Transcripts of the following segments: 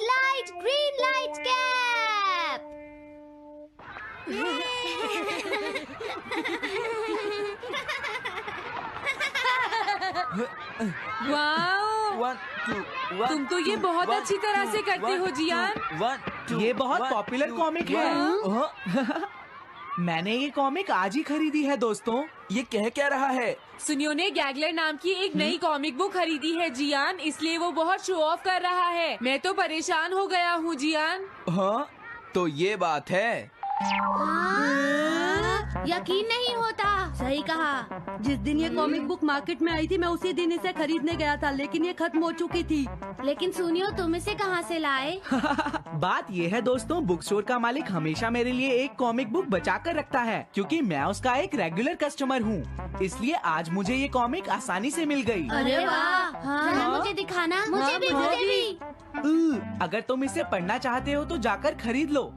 Light green light cap. Wow, 1 2 1 तुम तो ये बहुत अच्छी तरह से करते हो जियान। 1 2 ये बहुत पॉपुलर कॉमिक है। मैंने ये कॉमिक आज ही खरीदी है दोस्तों। ये कह क्या रहा है? सुनियो ने गैगलर नाम की एक नई कॉमिक बुक खरीदी है जियान, इसलिए वो बहुत शो ऑफ कर रहा है। मैं तो परेशान हो गया हूँ जियान। हाँ, तो ये बात है। यकीन नहीं होता। सही कहा। जिस दिन ये कॉमिक बुक मार्केट में आई थी मैं उसी दिन इसे खरीदने गया था, लेकिन ये खत्म हो चुकी थी। लेकिन सुनियो, तुम इसे कहाँ से लाए? बात ये है दोस्तों, बुक स्टोर का मालिक हमेशा मेरे लिए एक कॉमिक बुक बचा कर रखता है, क्योंकि मैं उसका एक रेगुलर कस्टमर हूँ। इसलिए आज मुझे ये कॉमिक आसानी से मिल गई। अरे वाह, जरा मुझे दिखाना। मुझे भी। अगर तुम इसे पढ़ना चाहते हो तो जाकर खरीद लो।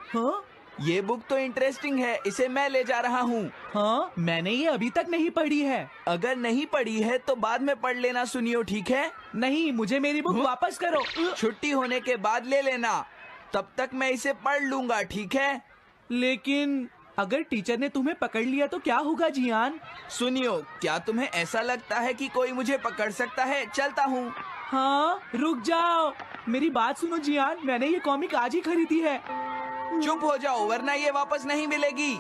हाँ? ये बुक तो इंटरेस्टिंग है, इसे मैं ले जा रहा हूँ। हाँ, मैंने ये अभी तक नहीं पढ़ी है। अगर नहीं पढ़ी है तो बाद में पढ़ लेना सुनियो, ठीक है? नहीं, मुझे मेरी बुक वापस करो। छुट्टी होने के बाद ले लेना, तब तक मैं इसे पढ़ लूंगा, ठीक है? लेकिन अगर टीचर ने तुम्हें पकड़ लिया तो क्या होगा जियान? सुनियो, क्या तुम्हें ऐसा लगता है कि कोई मुझे पकड़ सकता है? चलता हूँ। हाँ, रुक जाओ, मेरी बात सुनो जियान, मैंने ये कॉमिक आज ही खरीदी है। चुप हो जाओ, वरना ये वापस नहीं मिलेगी।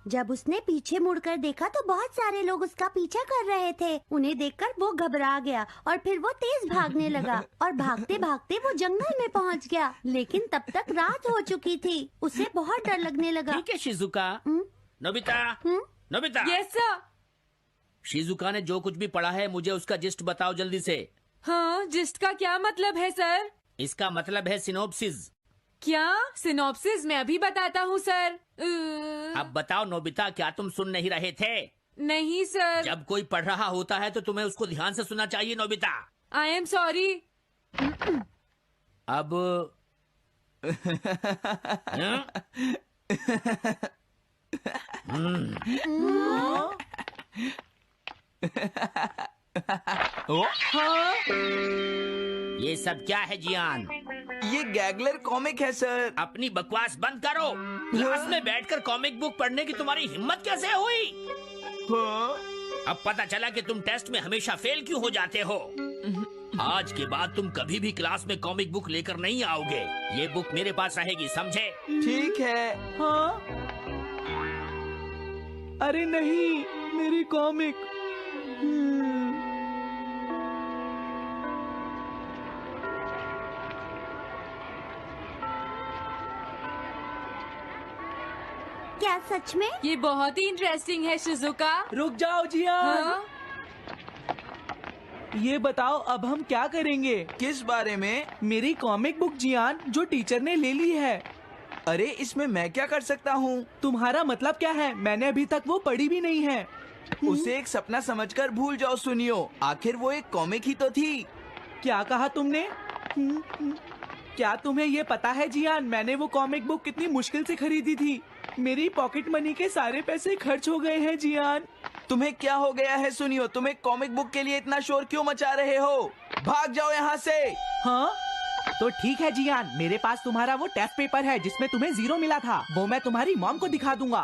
जब उसने पीछे मुड़कर देखा तो बहुत सारे लोग उसका पीछा कर रहे थे। उन्हें देखकर वो घबरा गया और फिर वो तेज भागने लगा और भागते भागते वो जंगल में पहुंच गया। लेकिन तब तक रात हो चुकी थी। उसे बहुत डर लगने लगा। ठीक है Shizuka. Nobita, Nobita. Yes sir. Shizuka ने जो कुछ भी पढ़ा है मुझे उसका जिस्ट बताओ जल्दी से। हाँ, जिस्ट का क्या मतलब है सर? इसका मतलब है सिनोप्सिस। क्या सिनॉप्सिस? मैं अभी बताता हूँ सर। अब बताओ नोबिता, क्या तुम सुन नहीं रहे थे? नहीं सर। जब कोई पढ़ रहा होता है तो तुम्हें उसको ध्यान से सुनना चाहिए नोबिता। I am sorry. अब ये सब क्या है जियान? ये गैगलर कॉमिक है सर। अपनी बकवास बंद करो। क्लास में बैठकर कॉमिक बुक पढ़ने की तुम्हारी हिम्मत कैसे हुई? अब पता चला कि तुम टेस्ट में हमेशा फेल क्यों हो जाते हो। आज के बाद तुम कभी भी क्लास में कॉमिक बुक लेकर नहीं आओगे। ये बुक मेरे पास रहेगी, समझे? ठीक है। हाँ? अरे नहीं, मेरी कॉमिक। क्या सच में? ये बहुत ही इंटरेस्टिंग है शिजुका। रुक जाओ जियान। हाँ? ये बताओ अब हम क्या करेंगे? किस बारे में? मेरी कॉमिक बुक जियान, जो टीचर ने ले ली है। अरे इसमें मैं क्या कर सकता हूँ? तुम्हारा मतलब क्या है? मैंने अभी तक वो पढ़ी भी नहीं है। उसे एक सपना समझकर भूल जाओ सुनियो, आखिर वो एक कॉमिक ही तो थी। क्या कहा तुमने? क्या तुम्हें ये पता है जियान, मैंने वो कॉमिक बुक कितनी मुश्किल से खरीदी थी। मेरी पॉकेट मनी के सारे पैसे खर्च हो गए हैं जियान। तुम्हें क्या हो गया है सुनियो? तुम एक कॉमिक बुक के लिए इतना शोर क्यों मचा रहे हो? भाग जाओ यहाँ से। हाँ? तो ठीक है जियान, मेरे पास तुम्हारा वो टेस्ट पेपर है जिसमें तुम्हें 0 मिला था। वो मैं तुम्हारी मॉम को दिखा दूंगा।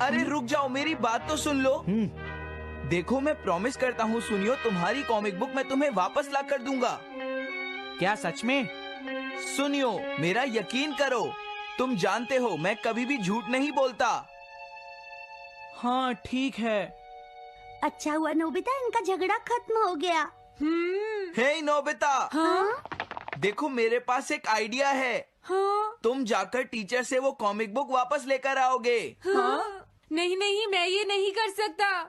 अरे रुक जाओ, मेरी बात तो सुन लो। देखो, मैं प्रॉमिस करता हूँ सुनियो, तुम्हारी कॉमिक बुक मैं तुम्हें वापस ला कर दूंगा। क्या सच में? सुनियो, मेरा यकीन करो, तुम जानते हो मैं कभी भी झूठ नहीं बोलता। हाँ ठीक है। अच्छा हुआ नोबिता, इनका झगड़ा खत्म हो गया। हे नोबिता। हाँ? देखो, मेरे पास एक आइडिया है। हाँ? तुम जाकर टीचर से वो कॉमिक बुक वापस लेकर आओगे। हाँ? नहीं नहीं, मैं ये नहीं कर सकता।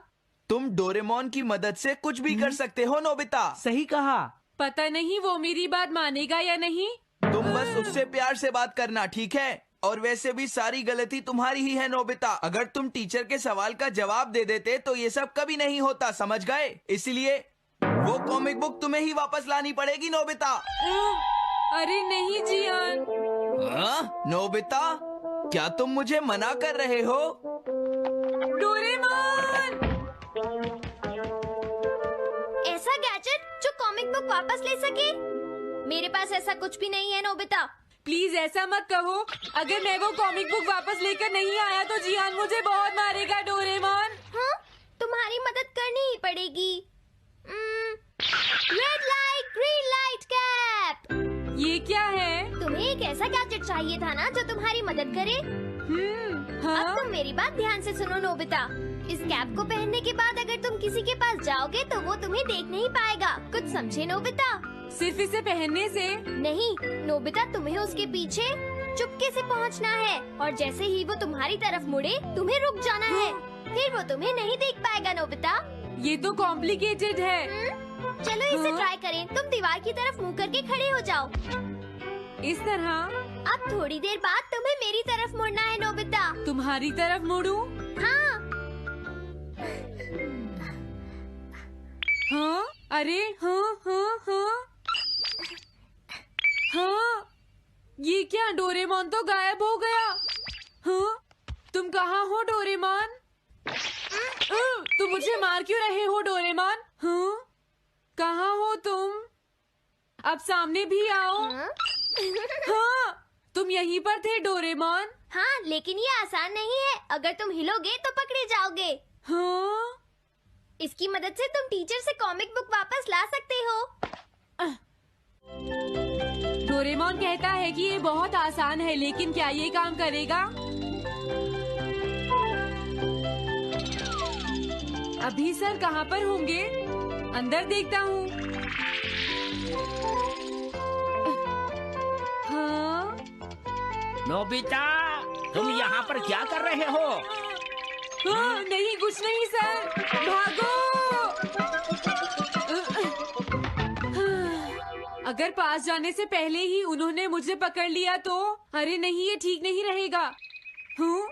तुम डोरेमोन की मदद से कुछ भी कर सकते हो नोबिता। सही कहा। पता नहीं वो मेरी बात मानेगा या नहीं। तुम बस उससे प्यार से बात करना, ठीक है? और वैसे भी सारी गलती तुम्हारी ही है नोबिता। अगर तुम टीचर के सवाल का जवाब दे देते तो ये सब कभी नहीं होता, समझ गए? इसलिए वो कॉमिक बुक तुम्हें ही वापस लानी पड़ेगी नोबिता। अरे नहीं जियान। नोबिता, क्या तुम मुझे मना कर रहे हो? डोरेमोन! कॉमिक बुक वापस ले सके? मेरे पास ऐसा कुछ भी नहीं है नोबिता। प्लीज ऐसा मत कहो। अगर मैं वो कॉमिक बुक वापस लेकर नहीं आया तो जियान मुझे बहुत मारेगा डोरेमोन। हाँ, तुम्हारी मदद करनी ही पड़ेगी। Red light green light cap. ये क्या है? तुम्हें एक ऐसा गैजेट चाहिए था ना जो तुम्हारी मदद करे। हाँ? अब तुम मेरी बात ध्यान से सुनो नोबिता। इस कैप को पहनने के बाद अगर तुम किसी के पास जाओगे तो वो तुम्हें देख नहीं पाएगा। कुछ समझे नोबिता? सिर्फ इसे पहनने से? नहीं नोबिता, तुम्हें उसके पीछे चुपके से पहुंचना है और जैसे ही वो तुम्हारी तरफ मुड़े तुम्हें रुक जाना है। फिर वो तुम्हें नहीं देख पाएगा नोबिता। ये तो कॉम्प्लिकेटेड है। चलो इसे ट्राई करें। तुम दीवार की तरफ मुंह करके खड़े हो जाओ। इस तरह? अब थोड़ी देर बाद तुम्हें मेरी तरफ मुड़ना है नोबिता। तुम्हारी तरफ मुड़ूं? हाँ। हाँ? अरे हाँ हाँ हाँ हाँ, ये क्या? डोरेमोन तो गायब हो गया। हाँ? तुम कहाँ हो डोरेमोन? तुम मुझे मार क्यों रहे हो डोरेमोन? हाँ? कहाँ हो तुम? अब सामने भी आओ। हाँ, तुम यहीं पर थे डोरेमोन। हाँ, लेकिन ये आसान नहीं है। अगर तुम हिलोगे तो पकड़े जाओगे। हाँ? इसकी मदद से तुम टीचर से कॉमिक बुक वापस ला सकते हो। डोरेमोन कहता है कि ये बहुत आसान है, लेकिन क्या ये काम करेगा? अभी सर कहाँ पर होंगे? अंदर देखता हूँ। हाँ? नोबिता, तुम यहाँ पर क्या कर रहे हो? हाँ, नहीं कुछ नहीं सर। भागो! अगर पास जाने से पहले ही उन्होंने मुझे पकड़ लिया तो? अरे नहीं, ये ठीक नहीं रहेगा। हाँ?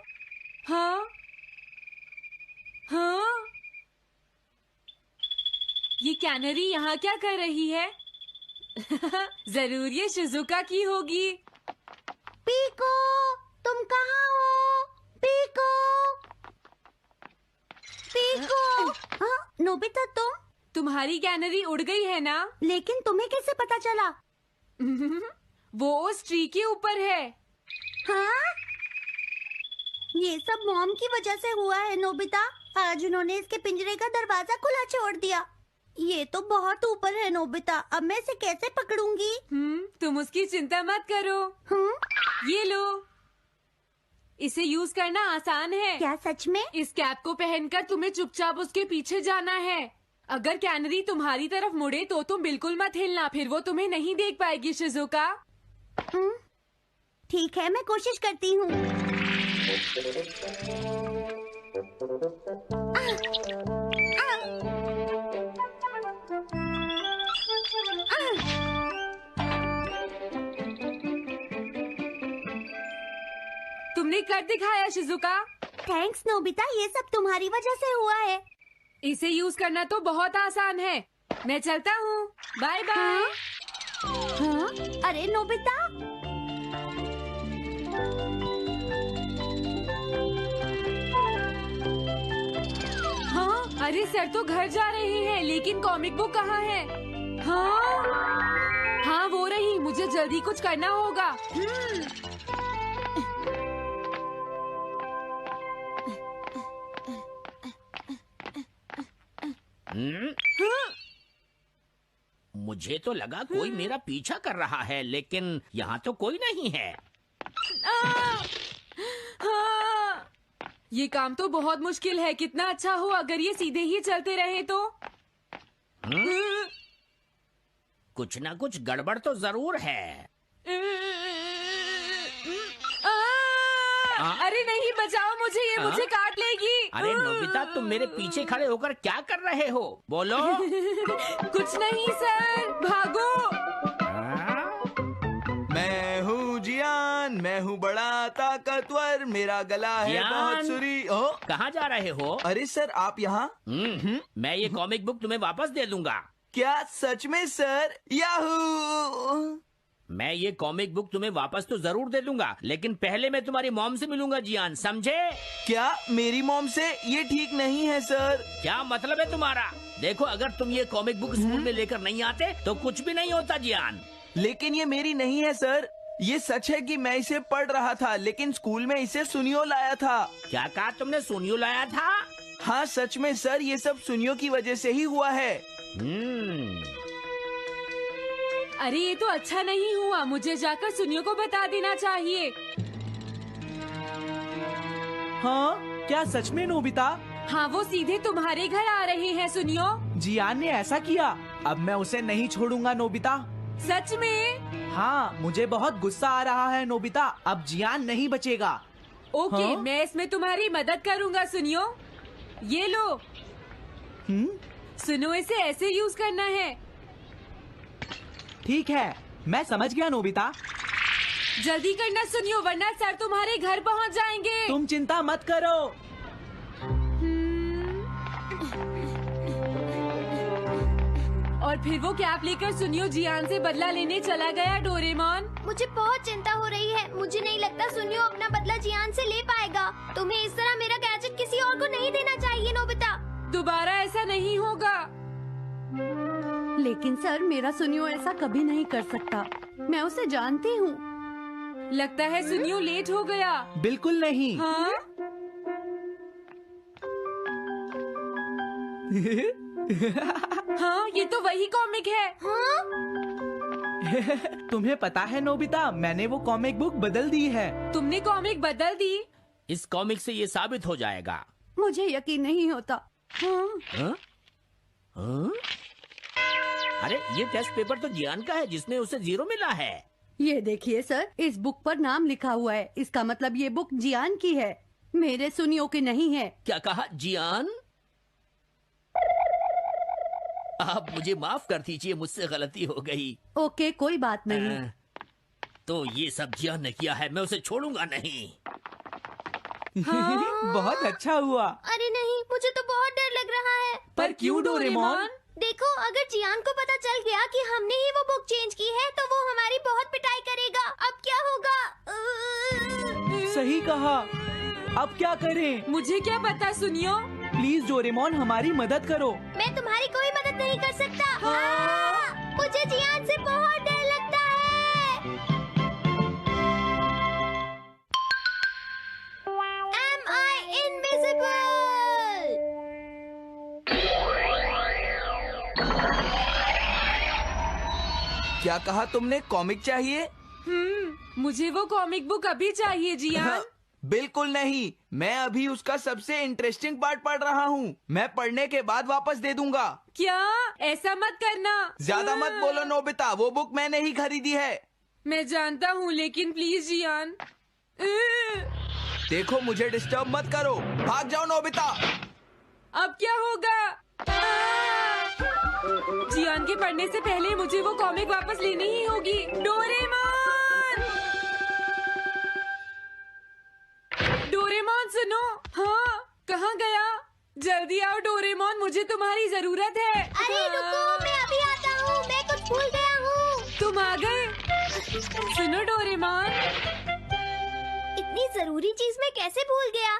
हाँ? हाँ? ये कैनरी यहाँ क्या कर रही है? जरूर ये शिजुका की होगी। पीको, तुम कहाँ हो? Piko, Piko. हाँ, नोबिता तुम्हारी कैनरी उड़ गई है ना? लेकिन तुम्हें कैसे पता चला? वो उस ट्री के ऊपर है। हाँ? ये सब मॉम की वजह से हुआ है नोबिता। आज उन्होंने इसके पिंजरे का दरवाजा खुला छोड़ दिया। ये तो बहुत ऊपर है नोबिता। अब मैं इसे कैसे पकड़ूंगी? तुम उसकी चिंता मत करो। ये लो, इसे यूज करना आसान है। क्या सच में? इस कैप को पहनकर तुम्हें चुपचाप उसके पीछे जाना है। अगर कैनरी तुम्हारी तरफ मुड़े तो तुम बिल्कुल मत हिलना, फिर वो तुम्हें नहीं देख पाएगी शिजुका। ठीक है, मैं कोशिश करती हूँ। तुमने कर दिखाया शिजुका। थैंक्स नोबिता, ये सब तुम्हारी वजह से हुआ है। इसे यूज करना तो बहुत आसान है। मैं चलता हूँ। Bye bye. हाँ? अरे नोबिता, हाँ? अरे सर तो घर जा रहे हैं, लेकिन कॉमिक बुक कहाँ है? हाँ? हाँ वो रही। मुझे जल्दी कुछ करना होगा। मुझे तो लगा कोई मेरा पीछा कर रहा है, लेकिन यहाँ तो कोई नहीं है। हाँ! ये काम तो बहुत मुश्किल है। कितना अच्छा हो अगर ये सीधे ही चलते रहे तो। कुछ ना कुछ गड़बड़ तो जरूर है। अरे नहीं, बचाओ मुझे, ये मुझे काट लेगी। अरे नोबिता, तुम मेरे पीछे खड़े होकर क्या कर रहे हो? बोलो। कुछ नहीं सर, भागो। मैं हूँ जियान, मैं हूँ बड़ा ताकतवर, मेरा गला है जियान? बहुत सुरी। कहाँ जा रहे हो? अरे सर, आप यहाँ? मैं ये कॉमिक बुक तुम्हें वापस दे दूंगा। क्या सच में सर? याहू! मैं ये कॉमिक बुक तुम्हें वापस तो जरूर दे दूंगा, लेकिन पहले मैं तुम्हारी मॉम से मिलूंगा जियान, समझे? क्या मेरी मॉम से? ये ठीक नहीं है सर। क्या मतलब है तुम्हारा? देखो, अगर तुम ये कॉमिक बुक स्कूल में लेकर नहीं आते तो कुछ भी नहीं होता जियान। लेकिन ये मेरी नहीं है सर। ये सच है कि मैं इसे पढ़ रहा था, लेकिन स्कूल में इसे सुनियो लाया था। क्या कहा तुमने? सुनियो लाया था? हाँ सच में सर, ये सब सुनियो की वजह से ही हुआ है। अरे ये तो अच्छा नहीं हुआ, मुझे जाकर सुनियो को बता देना चाहिए। हाँ, क्या सच में नोबिता? हाँ, वो सीधे तुम्हारे घर आ रहे हैं सुनियो। जियान ने ऐसा किया। अब मैं उसे नहीं छोड़ूंगा नोबिता। सच में? हाँ, मुझे बहुत गुस्सा आ रहा है नोबिता। अब जियान नहीं बचेगा। ओके, हाँ? मैं इसमें तुम्हारी मदद करूँगा सुनियो। ये लो। सुनो, इसे ऐसे यूज करना है। ठीक है, मैं समझ गया नोबिता। जल्दी करना सुनियो, वरना सर तुम्हारे घर पहुंच जाएंगे। तुम चिंता मत करो। और फिर वो कैप लेकर सुनियो जियान से बदला लेने चला गया। डोरेमोन, मुझे बहुत चिंता हो रही है। मुझे नहीं लगता सुनियो अपना बदला जियान से ले पाएगा। तुम्हें इस तरह मेरा गैजेट किसी और को नहीं देना चाहिए नोबिता। दोबारा ऐसा नहीं होगा। लेकिन सर, मेरा सुनियो ऐसा कभी नहीं कर सकता। मैं उसे जानती हूँ। लगता है सुनियो लेट हो गया। बिल्कुल नहीं। हाँ? हाँ, ये तो वही कॉमिक है। हाँ? तुम्हें पता है नोबिता, मैंने वो कॉमिक बुक बदल दी है। तुमने कॉमिक बदल दी? इस कॉमिक से ये साबित हो जाएगा। मुझे यकीन नहीं होता। हाँ? हाँ? हाँ? अरे, ये टेस्ट पेपर तो जियान का है, जिसने उसे 0 मिला है। ये देखिए सर, इस बुक पर नाम लिखा हुआ है। इसका मतलब ये बुक जियान की है, मेरे सुनियो की नहीं है। क्या कहा? जियान? आप मुझे माफ कर दीजिए, मुझसे गलती हो गई। ओके, कोई बात नहीं। तो ये सब जियान ने किया है, मैं उसे छोड़ूंगा नहीं। बहुत अच्छा हुआ। अरे नहीं, मुझे तो बहुत डर लग रहा है। पर क्यों डोरेमोन? देखो, अगर जियान को पता चल गया कि हमने ही वो बुक चेंज की है तो वो हमारी बहुत पिटाई करेगा। अब क्या होगा? सही कहा। अब क्या करें? मुझे क्या पता सुनियो। प्लीज डोरेमोन, हमारी मदद करो। मैं तुम्हारी कोई मदद नहीं कर सकता। हाँ! मुझे जियान से बहुत डर लगता है। Am I invisible? क्या कहा तुमने? कॉमिक चाहिए? मुझे वो कॉमिक बुक अभी चाहिए जियान। बिल्कुल नहीं, मैं अभी उसका सबसे इंटरेस्टिंग पार्ट पढ़ रहा हूँ। मैं पढ़ने के बाद वापस दे दूंगा। क्या? ऐसा मत करना। ज्यादा मत बोलो नोबिता, वो बुक मैंने ही खरीदी है। मैं जानता हूँ, लेकिन प्लीज जियान। देखो, मुझे डिस्टर्ब मत करो। भाग जाओ नोबिता। अब क्या होगा? जियान के पढ़ने से पहले मुझे वो कॉमिक वापस लेनी ही होगी। डोरेमोन! डोरेमोन सुनो। हाँ, कहाँ गया? जल्दी आओ डोरेमोन, मुझे तुम्हारी जरूरत है। अरे रुको, मैं अभी आता हूँ। मैं कुछ भूल गया हूँ। तुम आ गए? सुनो डोरेमोन। इतनी जरूरी चीज मैं कैसे भूल गया?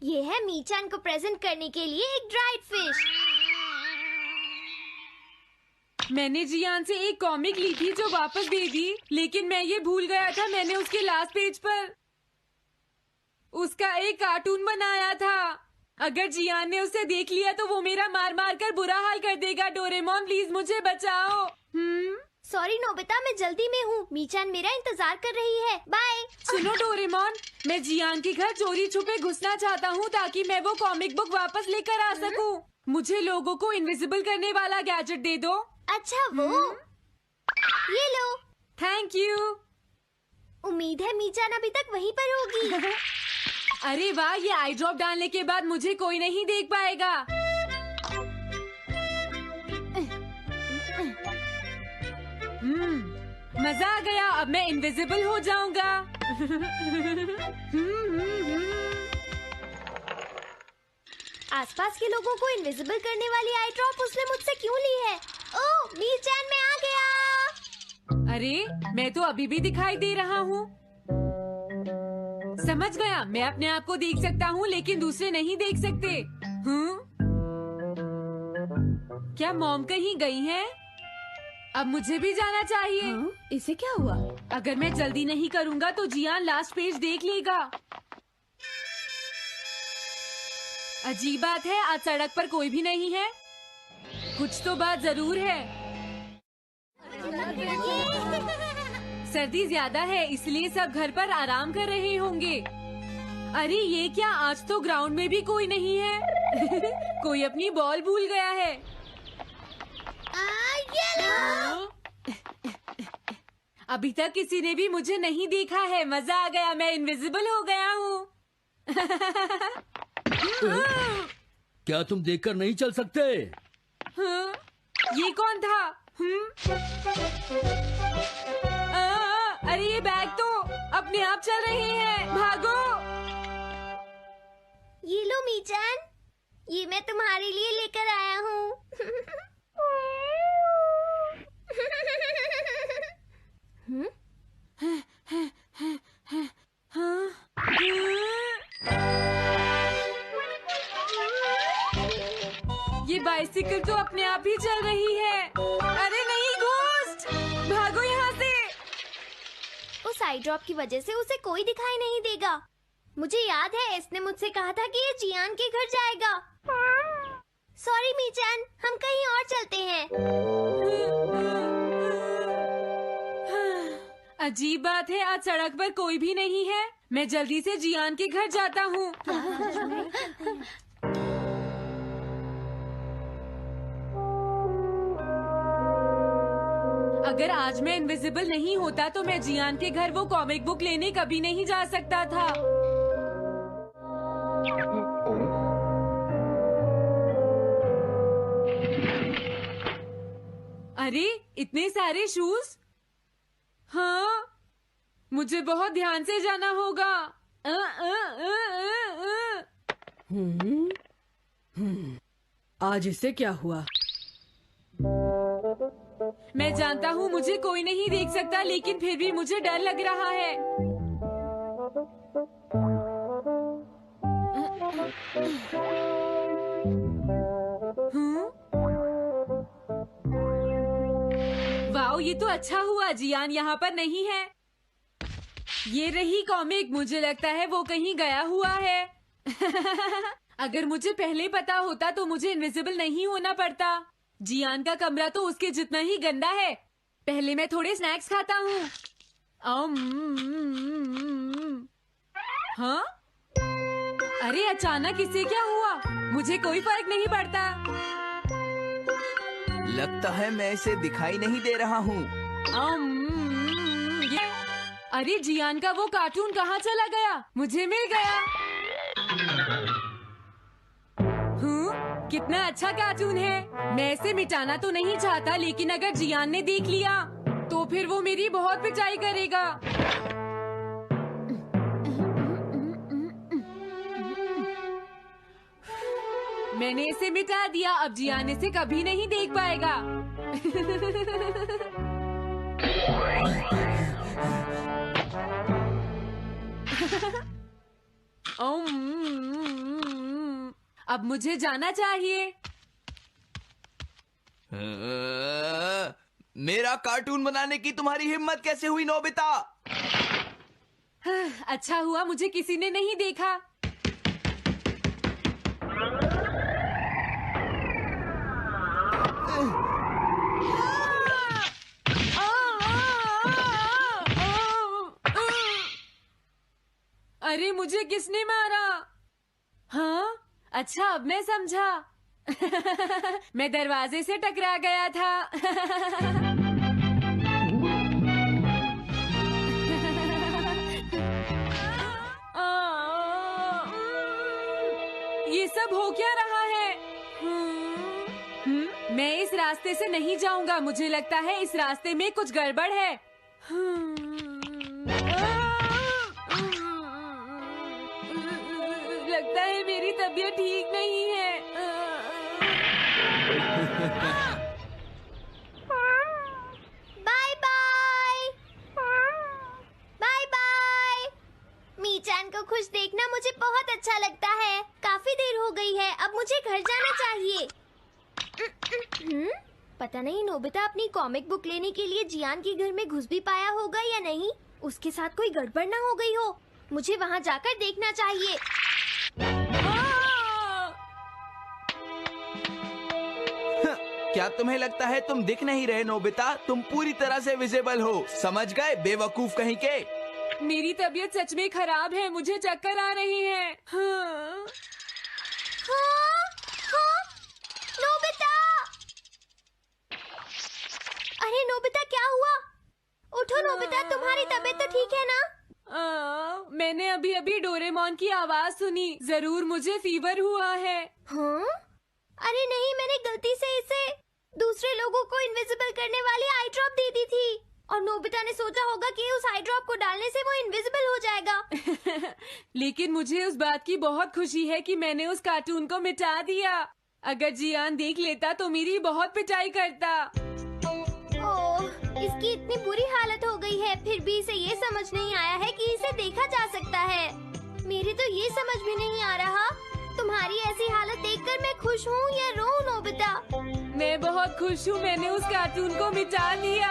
ये है मीचान को प्रेजेंट करने के लिए एक ड्राइड फिश। मैंने जियान से एक कॉमिक ली थी जो वापस दे दी, लेकिन मैं ये भूल गया था मैंने उसके लास्ट पेज पर उसका एक कार्टून बनाया था। अगर जियान ने उसे देख लिया तो वो मेरा मार मार कर बुरा हाल कर देगा। डोरेमोन प्लीज मुझे बचाओ। सॉरी नोबिता, मैं जल्दी में हूँ। मीचान मेरा इंतजार कर रही है। बाय। सुनो डोरेमोन, मैं जियान के घर चोरी छुपे घुसना चाहता हूँ ताकि मैं वो कॉमिक बुक वापस लेकर आ सकूँ। मुझे लोगों को इनविजिबल करने वाला गैजेट दे दो। अच्छा, वो ये लो। Thank you. उम्मीद है मीचान अभी तक वहीं पर होगी। अरे वाह, ये आई ड्रॉप डालने के बाद मुझे कोई नहीं देख पाएगा। मजा आ गया, अब मैं इनविजिबल हो जाऊंगा। आसपास के लोगों को इनविजिबल करने वाली आई ड्रॉप उसने मुझसे क्यों ली है? ओह, मीचान मैं आ गया। अरे मैं तो अभी भी दिखाई दे रहा हूँ। समझ गया, मैं अपने आप को देख सकता हूँ लेकिन दूसरे नहीं देख सकते। क्या मॉम कहीं गई हैं? अब मुझे भी जाना चाहिए। इसे क्या हुआ? अगर मैं जल्दी नहीं करूँगा तो जियान लास्ट पेज देख लेगा। अजीब बात है, आज सड़क पर कोई भी नहीं है। कुछ तो बात जरूर है। सर्दी ज्यादा है इसलिए सब घर पर आराम कर रहे होंगे। अरे ये क्या, आज तो ग्राउंड में भी कोई नहीं है। कोई अपनी बॉल भूल गया है। अभी तक किसी ने भी मुझे नहीं देखा है। मजा आ गया, मैं इनविजिबल हो गया हूँ। क्या तुम देखकर नहीं चल सकते? ये कौन था? अरे ये बैग तो अपने आप चल रहे हैं। भागो। ये लो मीचान, ये मैं तुम्हारे लिए लेकर आया हूँ। ये बाइसिकल तो अपने आप ही चल रही है। अरे नहीं, घोस्ट! भागो यहाँ से। उस आई ड्रॉप की वजह से उसे कोई दिखाई नहीं देगा। मुझे याद है इसने मुझसे कहा था कि ये जियान के घर जाएगा। सॉरी मीचान, हम कहीं और चलते हैं। अजीब बात है, आज सड़क पर कोई भी नहीं है। मैं जल्दी से जियान के घर जाता हूँ। अगर आज मैं इनविजिबल नहीं होता तो मैं जियान के घर वो कॉमिक बुक लेने कभी नहीं जा सकता था। अरे इतने सारे शूज। हाँ, मुझे बहुत ध्यान से जाना होगा। आज इसे क्या हुआ? मैं जानता हूँ मुझे कोई नहीं देख सकता, लेकिन फिर भी मुझे डर लग रहा है। वाओ, ये तो अच्छा हुआ जियान यहाँ पर नहीं है। ये रही कॉमिक, मुझे लगता है वो कहीं गया हुआ है। अगर मुझे पहले पता होता तो मुझे इनविजिबल नहीं होना पड़ता। जियान का कमरा तो उसके जितना ही गंदा है। पहले मैं थोड़े स्नैक्स खाता हूँ। हाँ? अरे अचानक इसे क्या हुआ? मुझे कोई फर्क नहीं पड़ता। लगता है मैं इसे दिखाई नहीं दे रहा हूँ। अरे जियान का वो कार्टून कहाँ चला गया? मुझे मिल गया। कितना अच्छा कार्टून है। मैं इसे मिटाना तो नहीं चाहता, लेकिन अगर जियान ने देख लिया तो फिर वो मेरी बहुत पिटाई करेगा। मैंने इसे मिटा दिया, अब जियान इसे कभी नहीं देख पाएगा। अब मुझे जाना चाहिए। मेरा कार्टून बनाने की तुम्हारी हिम्मत कैसे हुई नोबिता? अच्छा हुआ मुझे किसी ने नहीं देखा। अरे मुझे किसने मारा? हाँ, अच्छा अब मैं समझा। मैं दरवाजे से टकरा गया था। ये सब हो क्या रहा है? मैं इस रास्ते से नहीं जाऊंगा। मुझे लगता है इस रास्ते में कुछ गड़बड़ है। लगता है मेरी तबीयत ठीक नहीं है। Bye bye. घर जाना चाहिए। पता नहीं नोबिता अपनी कॉमिक बुक लेने के लिए जियान के घर में घुस भी पाया होगा या नहीं। उसके साथ कोई गड़बड़ ना हो गई हो। मुझे वहाँ जाकर देखना चाहिए। क्या तुम्हें लगता है तुम दिख नहीं रहे नोबिता? तुम पूरी तरह से विजिबल हो, समझ गए बेवकूफ कहीं के। मेरी तबीयत सच में खराब है, मुझे चक्कर आ रही है। हाँ। हाँ, नोबिता! अरे नोबिता क्या हुआ? उठो नोबिता, तुम्हारी तबीयत तो ठीक है ना? मैंने अभी अभी डोरेमोन की आवाज सुनी, जरूर मुझे फीवर हुआ है। हाँ? अरे नहीं, मैंने गलती से इसे दूसरे लोगों को इनविजिबल करने वाली आई ड्रॉप दे दी थी और नोबिता ने सोचा होगा कि उस आई ड्रॉप को डालने से वो इनविजिबल हो जाएगा। लेकिन मुझे उस बात की बहुत खुशी है कि मैंने उस कार्टून को मिटा दिया। अगर जियान देख लेता तो मेरी बहुत पिटाई करता। ओह, इसकी इतनी बुरी हालत हो गई है, फिर भी इसे ये समझ नहीं आया है कि इसे देखा जा सकता है। मेरे तो ये समझ भी नहीं आ रहा, तुम्हारी ऐसी हालत देखकर मैं खुश हूँ या रोऊं नोबिता? मैं बहुत खुश हूँ, मैंने उस कार्टून को मिटा दिया।